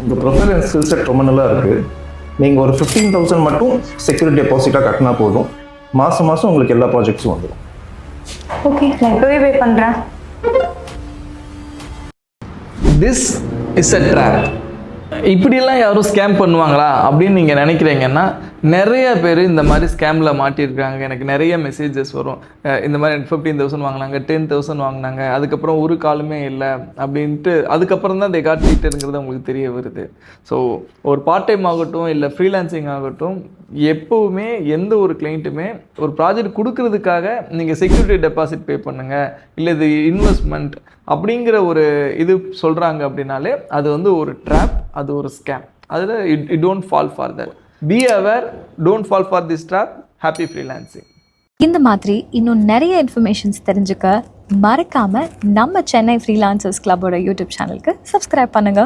உங்கள் profile and skill set ரொம்ப நல்லா இருக்குது. நீங்கள் ஒரு 15,000 மட்டும் செக்யூரிட்டி டெபாசிட்டாக கட்டினா போதும். மாதம் மாதம் உங்களுக்கு எல்லா ப்ராஜெக்ட்ஸும் வந்துடும். ஓகே, நான் இப்போவே பே பண்ணுறேன். This is a drop. இப்படிலாம் யாரும் ஸ்கேம் பண்ணுவாங்களா அப்படின்னு நீங்கள் நினைக்கிறீங்கன்னா, நிறைய பேர் இந்த மாதிரி ஸ்கேமில் மாட்டியிருக்காங்க. எனக்கு நிறைய மெசேஜஸ் வரும். இந்த மாதிரி 15,000 வாங்கினாங்க, 10,000 வாங்கினாங்க, அதுக்கப்புறம் ஒரு காலுமே இல்லை அப்படின்ட்டு அதுக்கப்புறம் தான் காட்டிட்டுங்கிறது உங்களுக்கு தெரிய வருது. ஸோ ஒரு பார்ட் டைம் ஆகட்டும் இல்லை ஃப்ரீலான்சிங் ஆகட்டும், எப்போவுமே எந்த ஒரு கிளைண்ட்டுமே ஒரு ப்ராஜெக்ட் கொடுக்கறதுக்காக நீங்கள் செக்யூரிட்டி டெபாசிட் பே பண்ணுங்கள், இல்லை இது இன்வெஸ்ட்மெண்ட் அப்படிங்கிற ஒரு இது சொல்கிறாங்க அப்படின்னாலே அது வந்து ஒரு ட்ராப், அது ஒரு ஸ்கேம். அதில் it don't fall for that. Be aware, don't fall for this drop. Happy freelancing. இந்த மாதிரி இன்னும் நிறைய இன்ஃபர்மேஷன்ஸ் தெரிஞ்சுக்க மறக்காம நம்ம சென்னை ஃப்ரீலான்சர்ஸ் கிளப்போட யூடியூப் சேனலுக்கு சப்ஸ்கிரைப் பண்ணுங்க.